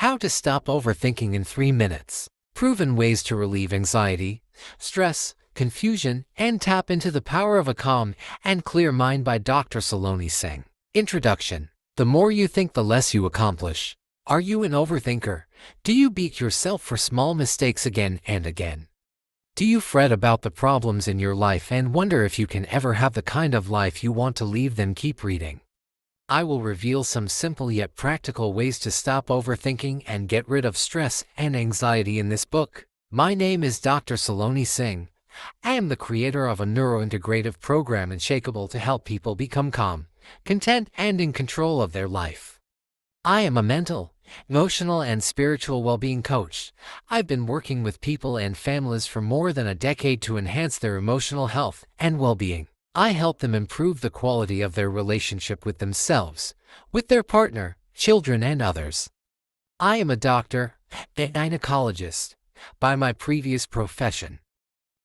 How to Stop Overthinking in 3 Minutes. Proven Ways to Relieve Anxiety, Stress, Confusion, and Tap into the Power of a Calm and Clear Mind by Dr. Solani Singh. Introduction. The more you think, the less you accomplish. Are you an overthinker? Do you beat yourself for small mistakes again and again? Do you fret about the problems in your life and wonder if you can ever have the kind of life you want to leave? Then keep reading. I will reveal some simple yet practical ways to stop overthinking and get rid of stress and anxiety in this book. My name is Dr. Solani Singh. I am the creator of a neurointegrative program Actionable to help people become calm, content, and in control of their life. I am a mental, emotional, and spiritual well-being coach. I've been working with people and families for more than a decade to enhance their emotional health and well-being. I help them improve the quality of their relationship with themselves, with their partner, children, and others. I am a doctor, a gynecologist, by my previous profession.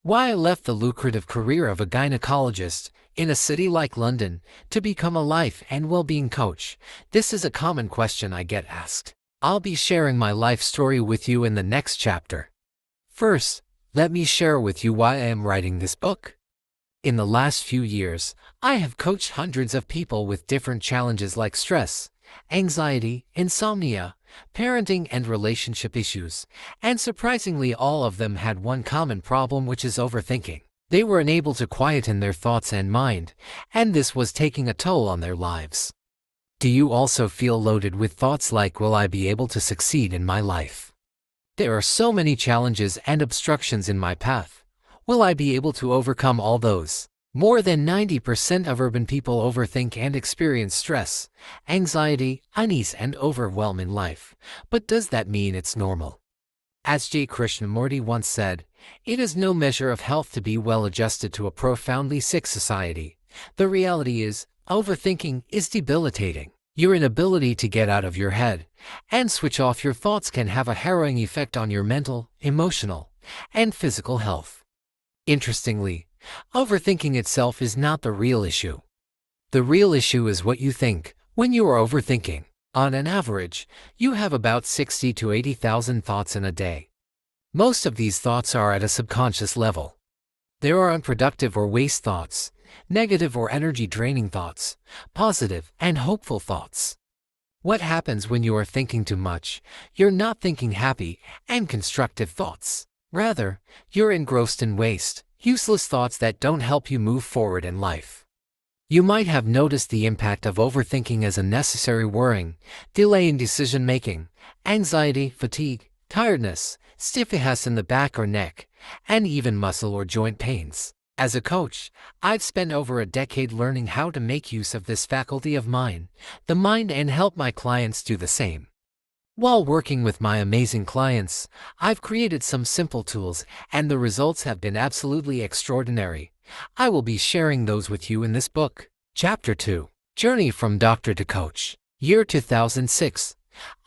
Why I left the lucrative career of a gynecologist in a city like London to become a life and well-being coach. This is a common question I get asked. I'll be sharing my life story with you in the next chapter. First, let me share with you why I am writing this book. In the last few years, I have coached hundreds of people with different challenges like stress, anxiety, insomnia, parenting, and relationship issues, and surprisingly all of them had one common problem, which is overthinking. They were unable to quieten their thoughts and mind, and this was taking a toll on their lives. Do you also feel loaded with thoughts like, will I be able to succeed in my life? There are so many challenges and obstructions in my path. Will I be able to overcome all those? More than 90% of urban people overthink and experience stress, anxiety, unease, and overwhelm in life. But does that mean it's normal? As J. Krishnamurti once said, it is no measure of health to be well adjusted to a profoundly sick society. The reality is, overthinking is debilitating. Your inability to get out of your head and switch off your thoughts can have a harrowing effect on your mental, emotional, and physical health. Interestingly, overthinking itself is not the real issue. The real issue is what you think when you are overthinking. On an average, you have about 60 to 80,000 thoughts in a day. Most of these thoughts are at a subconscious level. There are unproductive or waste thoughts, negative or energy-draining thoughts, positive and hopeful thoughts. What happens when you are thinking too much? You're not thinking happy and constructive thoughts. Rather, you're engrossed in waste, useless thoughts that don't help you move forward in life. You might have noticed the impact of overthinking as unnecessary worrying, delay in decision-making, anxiety, fatigue, tiredness, stiffness in the back or neck, and even muscle or joint pains. As a coach, I've spent over a decade learning how to make use of this faculty of mine, the mind, and help my clients do the same. While working with my amazing clients, I've created some simple tools, and the results have been absolutely extraordinary. I will be sharing those with you in this book. Chapter 2. Journey from Doctor to Coach. Year 2006.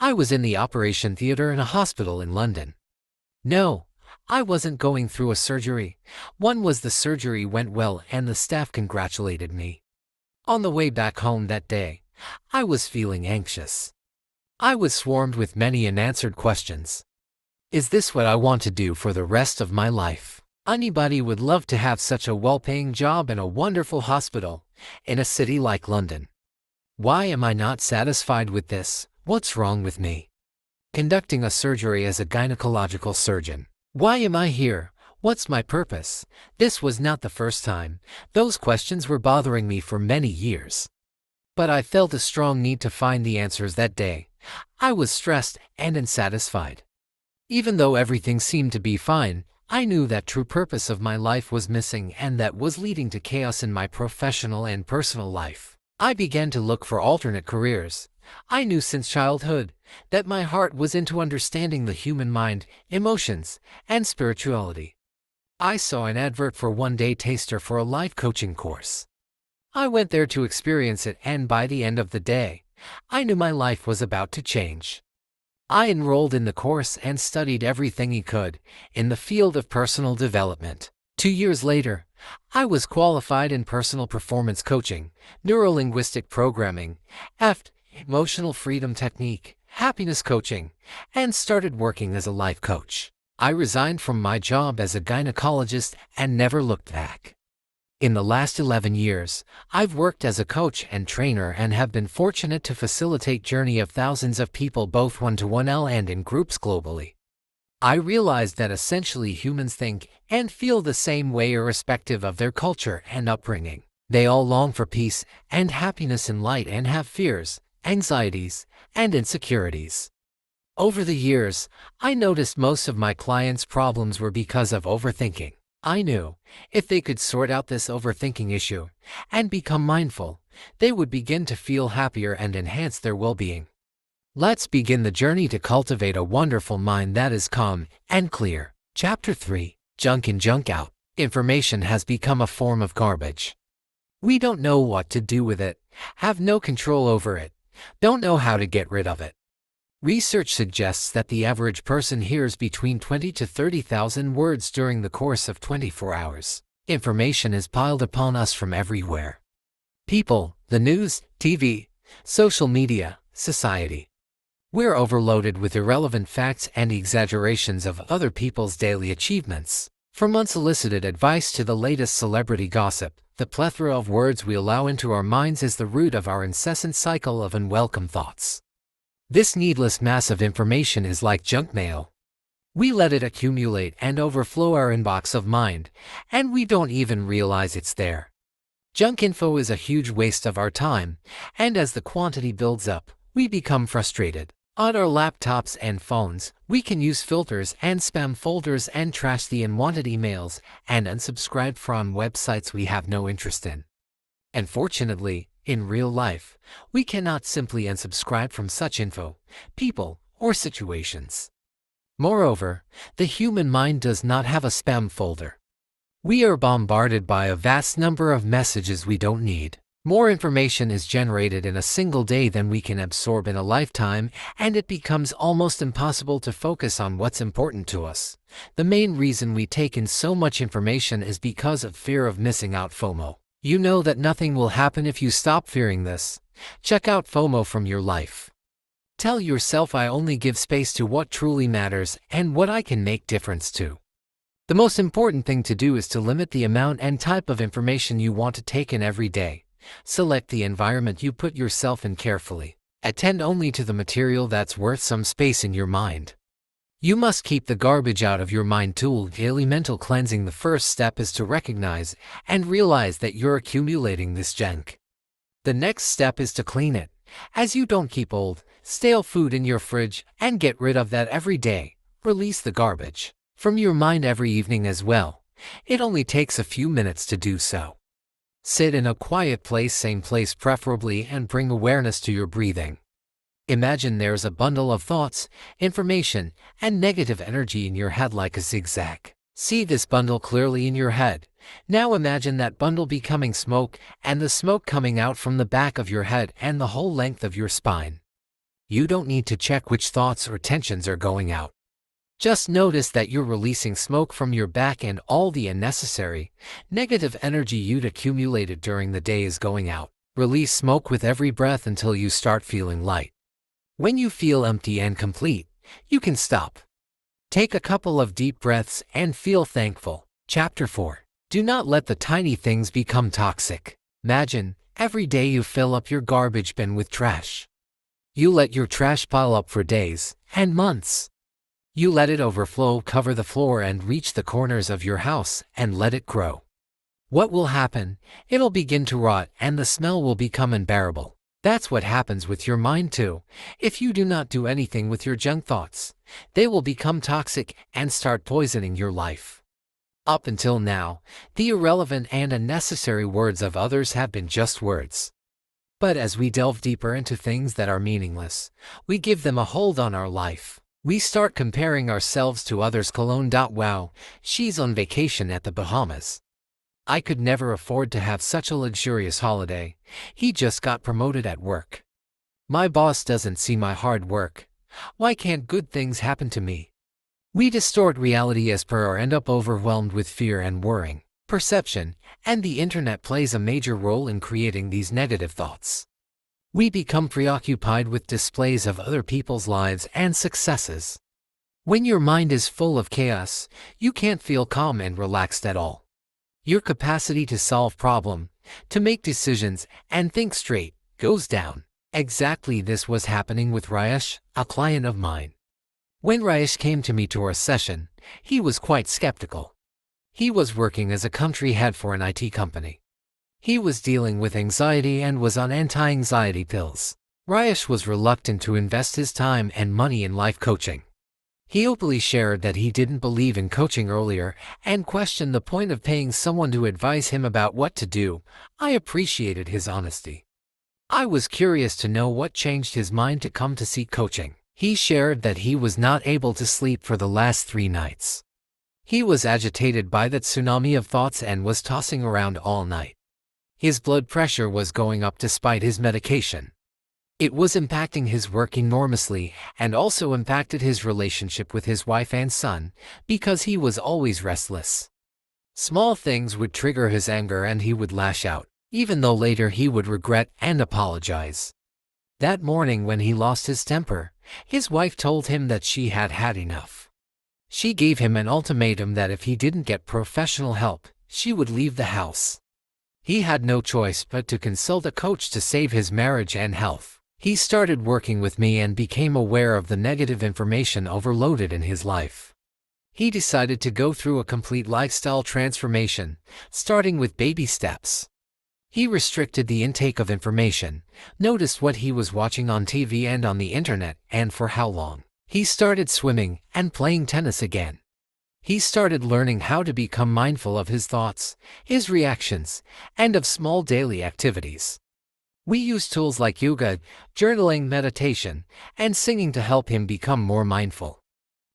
I was in the operation theater in a hospital in London. No, I wasn't going through a surgery. The surgery went well and the staff congratulated me. On the way back home that day, I was feeling anxious. I was swarmed with many unanswered questions. Is this what I want to do for the rest of my life? Anybody would love to have such a well-paying job in a wonderful hospital in a city like London. Why am I not satisfied with this? What's wrong with me? Conducting a surgery as a gynecological surgeon. Why am I here? What's my purpose? This was not the first time. Those questions were bothering me for many years. But I felt a strong need to find the answers that day. I was stressed and unsatisfied. Even though everything seemed to be fine, I knew that true purpose of my life was missing, and that was leading to chaos in my professional and personal life. I began to look for alternate careers. I knew since childhood that my heart was into understanding the human mind, emotions, and spirituality. I saw an advert for one-day taster for a life coaching course. I went there to experience it, and by the end of the day, I knew my life was about to change. I enrolled in the course and studied everything he could in the field of personal development. 2 years later, I was qualified in personal performance coaching, neurolinguistic programming, emotional freedom technique, happiness coaching, and started working as a life coach. I resigned from my job as a gynecologist and never looked back. In the last 11 years, I've worked as a coach and trainer and have been fortunate to facilitate the journey of thousands of people both one-to-one and in groups globally. I realized that essentially humans think and feel the same way irrespective of their culture and upbringing. They all long for peace and happiness in life and have fears, anxieties, and insecurities. Over the years, I noticed most of my clients' problems were because of overthinking. I knew if they could sort out this overthinking issue and become mindful, they would begin to feel happier and enhance their well-being. Let's begin the journey to cultivate a wonderful mind that is calm and clear. Chapter 3: Junk in, Junk out. Information has become a form of garbage. We don't know what to do with it, have no control over it, don't know how to get rid of it. Research suggests that the average person hears between 20 to 30,000 words during the course of 24 hours. Information is piled upon us from everywhere. People, the news, TV, social media, society. We're overloaded with irrelevant facts and exaggerations of other people's daily achievements. From unsolicited advice to the latest celebrity gossip, the plethora of words we allow into our minds is the root of our incessant cycle of unwelcome thoughts. This needless mass of information is like junk mail. We let it accumulate and overflow our inbox of mind, and we don't even realize it's there. Junk info is a huge waste of our time, and as the quantity builds up, we become frustrated. On our laptops and phones, we can use filters and spam folders and trash the unwanted emails and unsubscribe from websites we have no interest in. Unfortunately, in real life, we cannot simply unsubscribe from such info, people, or situations. Moreover, the human mind does not have a spam folder. We are bombarded by a vast number of messages we don't need. More information is generated in a single day than we can absorb in a lifetime, and it becomes almost impossible to focus on what's important to us. The main reason we take in so much information is because of fear of missing out, FOMO. You know that nothing will happen if you stop fearing this. Check out FOMO from your life. Tell yourself, I only give space to what truly matters and what I can make difference to. The most important thing to do is to limit the amount and type of information you want to take in every day. Select the environment you put yourself in carefully. Attend only to the material that's worth some space in your mind. You must keep the garbage out of your mind. Tool daily mental cleansing. The first step is to recognize and realize that you're accumulating this junk. The next step is to clean it, as you don't keep old, stale food in your fridge, and get rid of that every day. Release the garbage from your mind every evening as well. It only takes a few minutes to do so. Sit in a quiet place, same place preferably, and bring awareness to your breathing. Imagine there's a bundle of thoughts, information, and negative energy in your head like a zigzag. See this bundle clearly in your head. Now imagine that bundle becoming smoke, and the smoke coming out from the back of your head and the whole length of your spine. You don't need to check which thoughts or tensions are going out. Just notice that you're releasing smoke from your back and all the unnecessary, negative energy you'd accumulated during the day is going out. Release smoke with every breath until you start feeling light. When you feel empty and complete, you can stop. Take a couple of deep breaths and feel thankful. Chapter 4. Do not let the tiny things become toxic. Imagine, every day you fill up your garbage bin with trash. You let your trash pile up for days and months. You let it overflow, cover the floor, and reach the corners of your house and let it grow. What will happen? It'll begin to rot and the smell will become unbearable. That's what happens with your mind too. If you do not do anything with your junk thoughts, they will become toxic and start poisoning your life. Up until now, the irrelevant and unnecessary words of others have been just words. But as we delve deeper into things that are meaningless, we give them a hold on our life. We start comparing ourselves to others. Wow, she's on vacation at the Bahamas. I could never afford to have such a luxurious holiday. He just got promoted at work. My boss doesn't see my hard work. Why can't good things happen to me? We distort reality as per or end up overwhelmed with fear and worrying. Perception and the internet plays a major role in creating these negative thoughts. We become preoccupied with displays of other people's lives and successes. When your mind is full of chaos, you can't feel calm and relaxed at all. Your capacity to solve problems, to make decisions, and think straight goes down. Exactly this was happening with Rayesh, a client of mine. When Rayesh came to me to our session, he was quite skeptical. He was working as a country head for an IT company. He was dealing with anxiety and was on anti-anxiety pills. Rayesh was reluctant to invest his time and money in life coaching. He openly shared that he didn't believe in coaching earlier and questioned the point of paying someone to advise him about what to do. I appreciated his honesty. I was curious to know what changed his mind to come to seek coaching. He shared that he was not able to sleep for the last 3 nights. He was agitated by that tsunami of thoughts and was tossing around all night. His blood pressure was going up despite his medication. It was impacting his work enormously and also impacted his relationship with his wife and son because he was always restless. Small things would trigger his anger and he would lash out, even though later he would regret and apologize. That morning when he lost his temper, his wife told him that she had had enough. She gave him an ultimatum that if he didn't get professional help, she would leave the house. He had no choice but to consult a coach to save his marriage and health. He started working with me and became aware of the negative information overloaded in his life. He decided to go through a complete lifestyle transformation, starting with baby steps. He restricted the intake of information, noticed what he was watching on TV and on the internet, and for how long. He started swimming and playing tennis again. He started learning how to become mindful of his thoughts, his reactions, and of small daily activities. We used tools like yoga, journaling, meditation, and singing to help him become more mindful.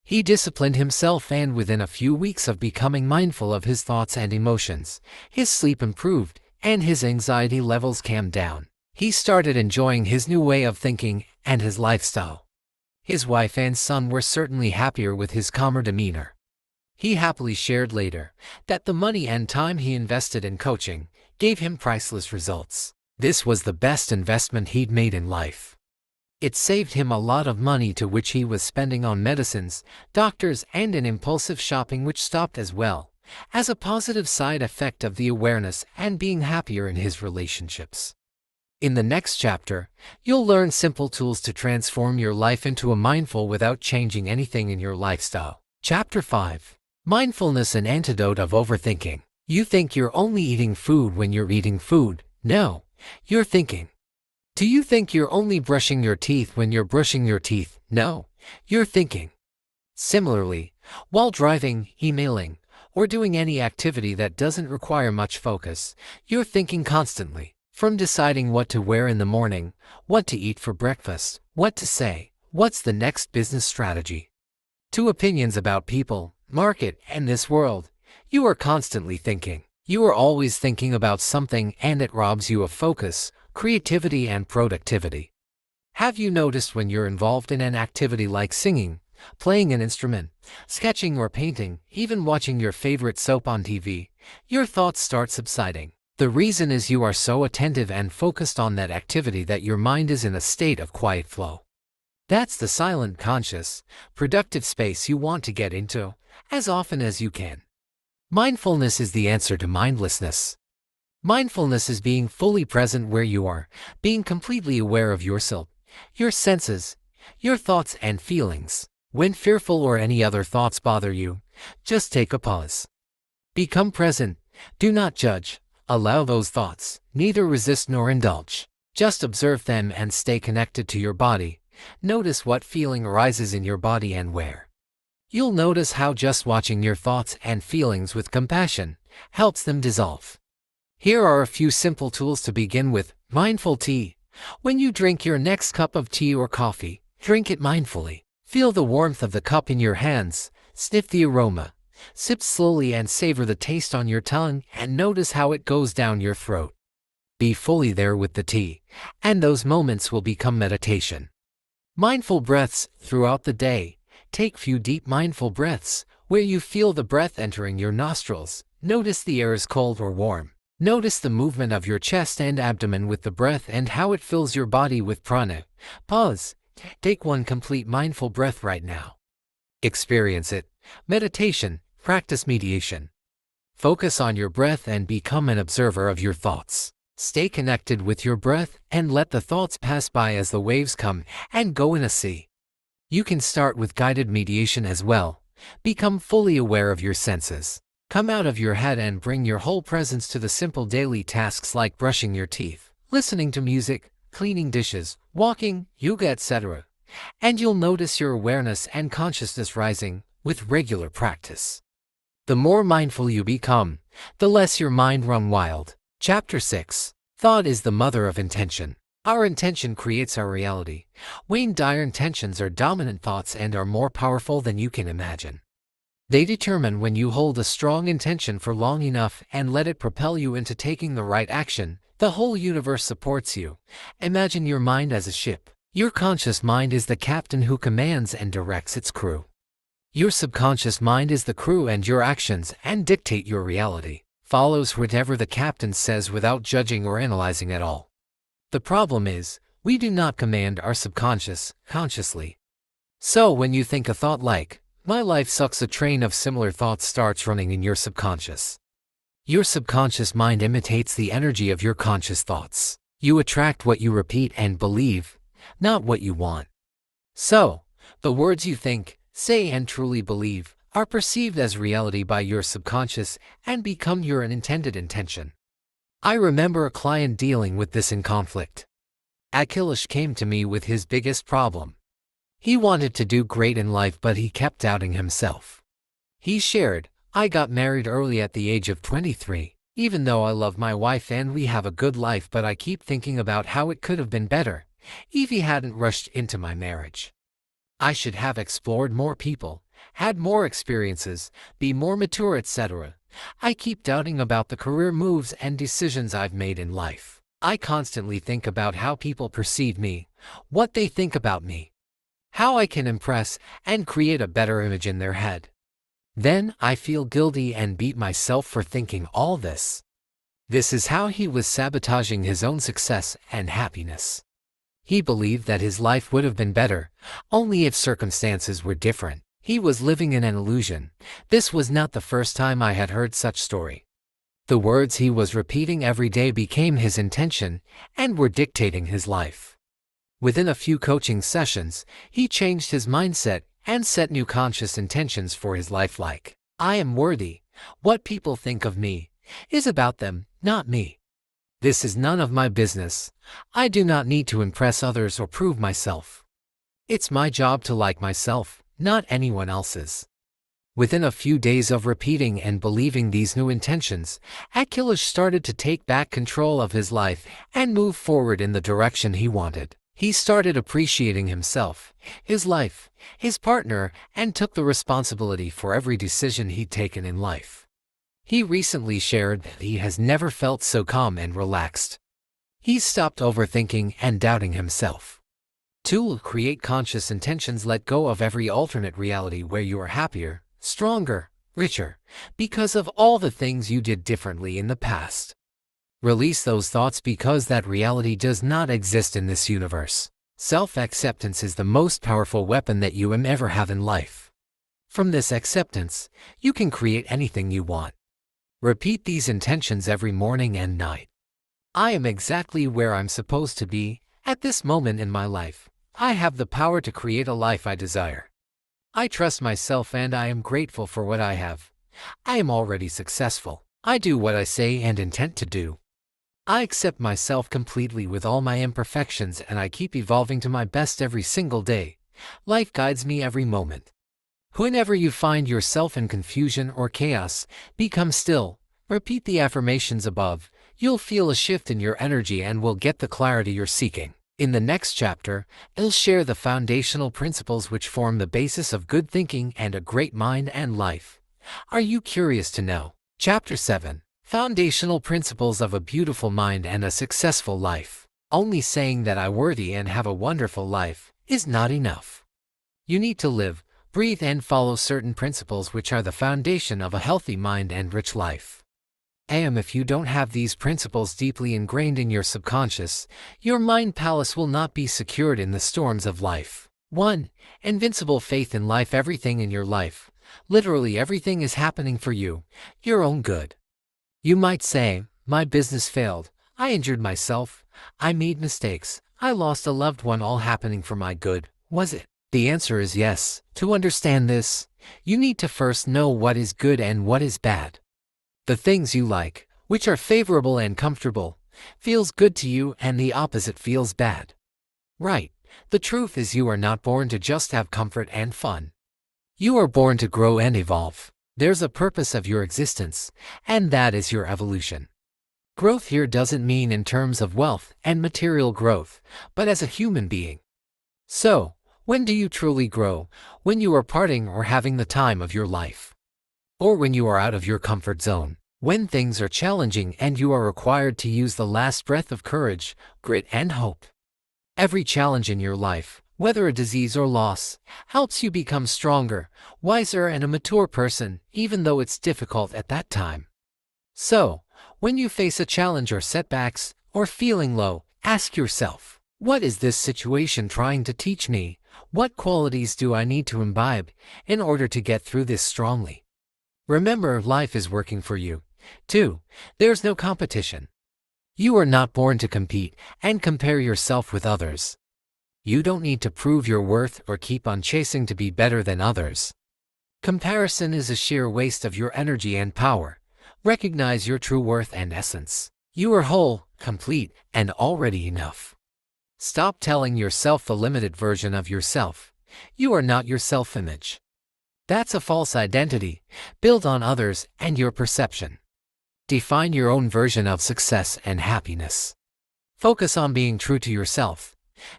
He disciplined himself, and within a few weeks of becoming mindful of his thoughts and emotions, his sleep improved and his anxiety levels calmed down. He started enjoying his new way of thinking and his lifestyle. His wife and son were certainly happier with his calmer demeanor. He happily shared later that the money and time he invested in coaching gave him priceless results. This was the best investment he'd made in life. It saved him a lot of money to which he was spending on medicines, doctors, and in impulsive shopping, which stopped as well, as a positive side effect of the awareness and being happier in his relationships. In the next chapter, you'll learn simple tools to transform your life into a mindful without changing anything in your lifestyle. Chapter 5. Mindfulness, an antidote of overthinking. You think you're only eating food when you're eating food. No, you're thinking. Do you think you're only brushing your teeth when you're brushing your teeth? No, you're thinking. Similarly, while driving, emailing, or doing any activity that doesn't require much focus, you're thinking constantly. From deciding what to wear in the morning, what to eat for breakfast, what to say, what's the next business strategy, to opinions about people, market, and this world, you are constantly thinking. You are always thinking about something, and it robs you of focus, creativity, and productivity. Have you noticed when you're involved in an activity like singing, playing an instrument, sketching or painting, even watching your favorite soap on TV, your thoughts start subsiding? The reason is you are so attentive and focused on that activity that your mind is in a state of quiet flow. That's the silent, conscious, productive space you want to get into as often as you can. Mindfulness is the answer to mindlessness. Mindfulness is being fully present where you are, being completely aware of yourself, your senses, your thoughts and feelings. When fearful or any other thoughts bother you, just take a pause. Become present. Do not judge. Allow those thoughts, neither resist nor indulge. Just observe them and stay connected to your body. Notice what feeling arises in your body and where. You'll notice how just watching your thoughts and feelings with compassion helps them dissolve. Here are a few simple tools to begin with. Mindful tea. When you drink your next cup of tea or coffee, drink it mindfully. Feel the warmth of the cup in your hands, sniff the aroma. Sip slowly and savor the taste on your tongue and notice how it goes down your throat. Be fully there with the tea, and those moments will become meditation. Mindful breaths. Throughout the day, take few deep mindful breaths where you feel the breath entering your nostrils. Notice the air is cold or warm. Notice the movement of your chest and abdomen with the breath and how it fills your body with prana. Pause. Take one complete mindful breath right now. Experience it. Meditation. Practice mediation. Focus on your breath and become an observer of your thoughts. Stay connected with your breath and let the thoughts pass by as the waves come and go in a sea. You can start with guided mediation as well. Become fully aware of your senses. Come out of your head and bring your whole presence to the simple daily tasks like brushing your teeth, listening to music, cleaning dishes, walking, yoga, etc. And you'll notice your awareness and consciousness rising with regular practice. The more mindful you become, the less your mind runs wild. Chapter 6. Thought is the mother of intention. Our intention creates our reality. Wayne Dyer intentions are dominant thoughts and are more powerful than you can imagine. They determine when you hold a strong intention for long enough and let it propel you into taking the right action. The whole universe supports you. Imagine your mind as a ship. Your conscious mind is the captain who commands and directs its crew. Your subconscious mind is the crew, and your actions and dictate your reality. Follows whatever the captain says without judging or analyzing at all. The problem is, we do not command our subconscious consciously. So when you think a thought like, "My life sucks," a train of similar thoughts starts running in your subconscious. Your subconscious mind imitates the energy of your conscious thoughts. You attract what you repeat and believe, not what you want. So, the words you think, say, and truly believe are perceived as reality by your subconscious and become your intended intention. I remember a client dealing with this in conflict. Akhilesh came to me with his biggest problem. He wanted to do great in life, but he kept doubting himself. He shared, "I got married early at the age of 23. Even though I love my wife and we have a good life, but I keep thinking about how it could have been better if he hadn't rushed into my marriage. I should have explored more people, had more experiences, be more mature, etc. I keep doubting about the career moves and decisions I've made in life. I constantly think about how people perceive me, what they think about me, how I can impress and create a better image in their head. Then I feel guilty and beat myself for thinking all this." This is how he was sabotaging his own success and happiness. He believed that his life would have been better, only if circumstances were different. He was living in an illusion. This was not the first time I had heard such story. The words he was repeating every day became his intention and were dictating his life. Within a few coaching sessions, he changed his mindset and set new conscious intentions for his life like, "I am worthy. What people think of me is about them, not me. This is none of my business. I do not need to impress others or prove myself. It's my job to like myself, not anyone else's." Within a few days of repeating and believing these new intentions, Akhilesh started to take back control of his life and move forward in the direction he wanted. He started appreciating himself, his life, his partner, and took the responsibility for every decision he'd taken in life. He recently shared that he has never felt so calm and relaxed. He stopped overthinking and doubting himself. To create conscious intentions, let go of every alternate reality where you are happier, stronger, richer, because of all the things you did differently in the past. Release those thoughts because that reality does not exist in this universe. Self-acceptance is the most powerful weapon that you ever have in life. From this acceptance, you can create anything you want. Repeat these intentions every morning and night. I am exactly where I'm supposed to be at this moment in my life. I have the power to create a life I desire. I trust myself and I am grateful for what I have. I am already successful. I do what I say and intend to do. I accept myself completely with all my imperfections and I keep evolving to my best every single day. Life guides me every moment. Whenever you find yourself in confusion or chaos, become still. Repeat the affirmations above. You'll feel a shift in your energy and will get the clarity you're seeking. In the next chapter, I'll share the foundational principles which form the basis of good thinking and a great mind and life. Are you curious to know? Chapter 7. Foundational principles of a beautiful mind and a successful life. Only saying that I'm worthy and have a wonderful life is not enough. You need to live, breathe, and follow certain principles which are the foundation of a healthy mind and rich life. If you don't have these principles deeply ingrained in your subconscious, your mind palace will not be secured in the storms of life. 1. Invincible faith in life. Everything in your life, literally everything, is happening for you, your own good. You might say, my business failed, I injured myself, I made mistakes, I lost a loved one, all happening for my good. Was it? The answer is yes. To understand this, you need to first know what is good and what is bad. The things you like, which are favorable and comfortable, feels good to you, and the opposite feels bad. Right. The truth is, you are not born to just have comfort and fun. You are born to grow and evolve. There's a purpose of your existence, and that is your evolution. Growth here doesn't mean in terms of wealth and material growth, but as a human being. So, when do you truly grow? When you are partying or having the time of your life. Or when you are out of your comfort zone. When things are challenging and you are required to use the last breath of courage, grit, and hope. Every challenge in your life, whether a disease or loss, helps you become stronger, wiser, and a mature person, even though it's difficult at that time. So, when you face a challenge or setbacks, or feeling low, ask yourself, what is this situation trying to teach me? What qualities do I need to imbibe in order to get through this strongly? Remember, life is working for you. 2. There's no competition. You are not born to compete and compare yourself with others. You don't need to prove your worth or keep on chasing to be better than others. Comparison is a sheer waste of your energy and power. Recognize your true worth and essence. You are whole, complete, and already enough. Stop telling yourself the limited version of yourself. You are not your self-image. That's a false identity, built on others and your perception. Define your own version of success and happiness. Focus on being true to yourself.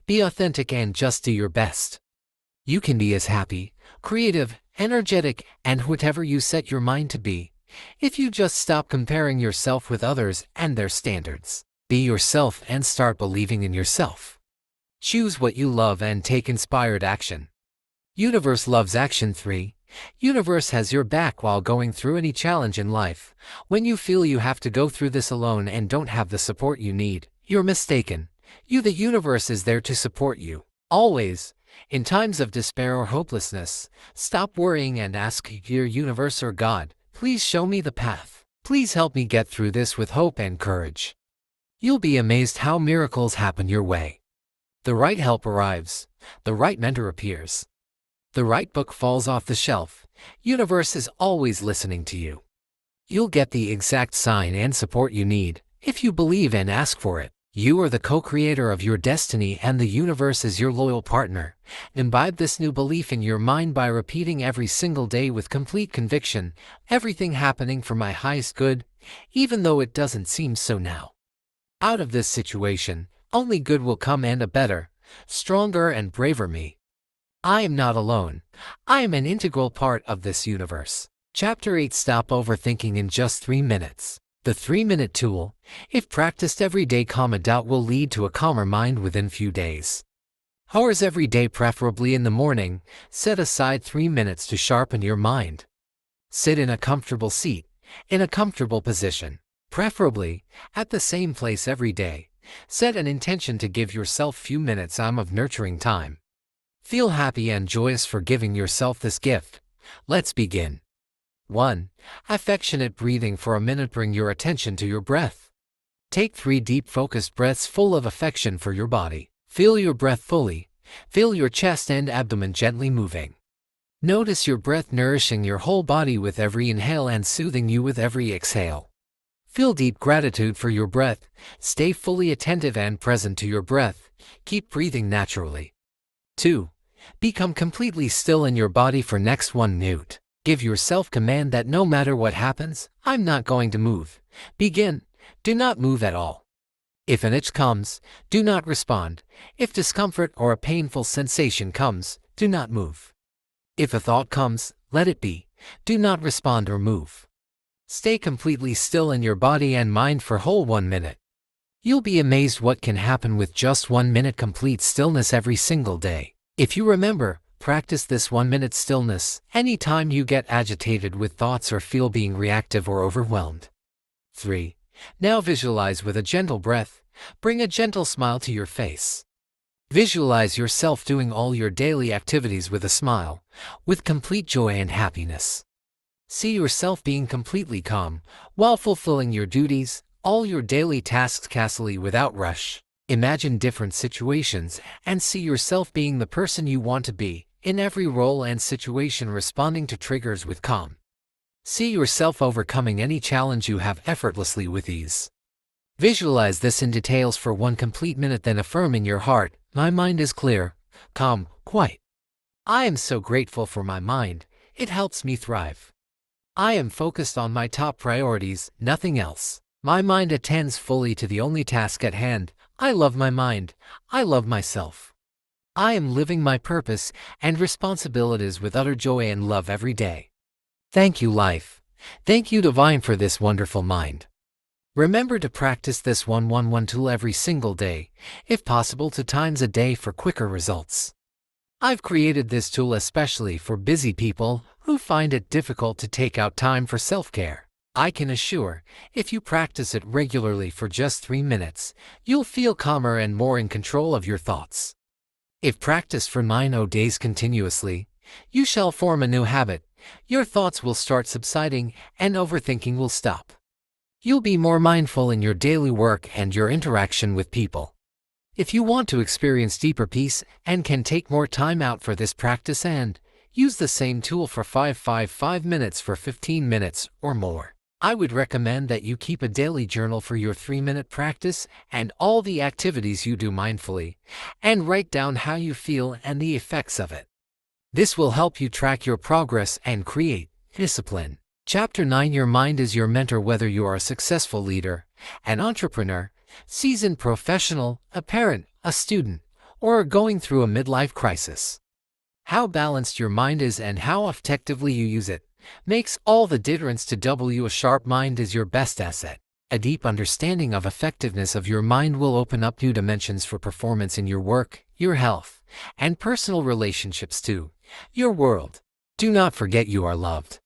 Be authentic and just do your best. You can be as happy, creative, energetic, and whatever you set your mind to be, if you just stop comparing yourself with others and their standards. Be yourself and start believing in yourself. Choose what you love and take inspired action. Universe loves action. 3. Universe has your back while going through any challenge in life. When you feel you have to go through this alone and don't have the support you need, you're mistaken. The universe is there to support you. Always. In times of despair or hopelessness, stop worrying and ask your universe or God, please show me the path. Please help me get through this with hope and courage. You'll be amazed how miracles happen your way. The right help arrives. The right mentor appears. The right book falls off the shelf. Universe is always listening to you. You'll get the exact sign and support you need, if you believe and ask for it. You are the co-creator of your destiny and the universe is your loyal partner. Imbibe this new belief in your mind by repeating every single day with complete conviction, everything happening for my highest good, even though it doesn't seem so now. Out of this situation, only good will come and a better, stronger and braver me. I am not alone. I am an integral part of this universe. Chapter 8. Stop Overthinking in just 3 minutes. The 3-minute tool, if practiced every day, doubt will lead to a calmer mind within few days. Hours every day, preferably in the morning. Set aside 3 minutes to sharpen your mind. Sit in a comfortable seat, in a comfortable position, preferably at the same place every day. Set an intention to give yourself few minutes of nurturing time. Feel happy and joyous for giving yourself this gift. Let's begin. 1. Affectionate breathing. For a minute, bring your attention to your breath. Take 3 deep focused breaths full of affection for your body. Feel your breath fully. Feel your chest and abdomen gently moving. Notice your breath nourishing your whole body with every inhale and soothing you with every exhale. Feel deep gratitude for your breath. Stay fully attentive and present to your breath. Keep breathing naturally. 2. Become completely still in your body for next 1 minute. Give yourself command that no matter what happens, I'm not going to move. Begin. Do not move at all. If an itch comes, do not respond. If discomfort or a painful sensation comes, do not move. If a thought comes, let it be. Do not respond or move. Stay completely still in your body and mind for whole 1 minute. You'll be amazed what can happen with just 1 minute complete stillness every single day. If you remember, practice this 1 minute stillness anytime you get agitated with thoughts or feel being reactive or overwhelmed. 3. Now visualize with a gentle breath. Bring a gentle smile to your face. Visualize yourself doing all your daily activities with a smile, with complete joy and happiness. See yourself being completely calm while fulfilling your duties, all your daily tasks casually without rush. Imagine different situations and see yourself being the person you want to be in every role and situation, responding to triggers with calm. See yourself overcoming any challenge you have effortlessly with ease. Visualize this in details for 1 complete minute, then affirm in your heart, "My mind is clear, calm, quiet. I am so grateful for my mind, it helps me thrive. I am focused on my top priorities, nothing else. My mind attends fully to the only task at hand. I love my mind, I love myself. I am living my purpose and responsibilities with utter joy and love every day. Thank you, life. Thank you, divine, for this wonderful mind." Remember to practice this 111 tool every single day, if possible 2 times a day for quicker results. I've created this tool especially for busy people who find it difficult to take out time for self-care. I can assure, if you practice it regularly for just 3 minutes, you'll feel calmer and more in control of your thoughts. If practiced for 9 days continuously, you shall form a new habit. Your thoughts will start subsiding and overthinking will stop. You'll be more mindful in your daily work and your interaction with people. If you want to experience deeper peace and can take more time out for this practice and use the same tool for 5 minutes for 15 minutes or more, I would recommend that you keep a daily journal for your 3-minute practice and all the activities you do mindfully, and write down how you feel and the effects of it. This will help you track your progress and create discipline. Chapter 9. Your mind is your mentor. Whether you are a successful leader, an entrepreneur, seasoned professional, a parent, a student, or going through a midlife crisis, how balanced your mind is and how effectively you use it makes all the difference to W. A sharp mind is your best asset. A deep understanding of effectiveness of your mind will open up new dimensions for performance in your work, your health, and personal relationships too. Your world. Do not forget you are loved.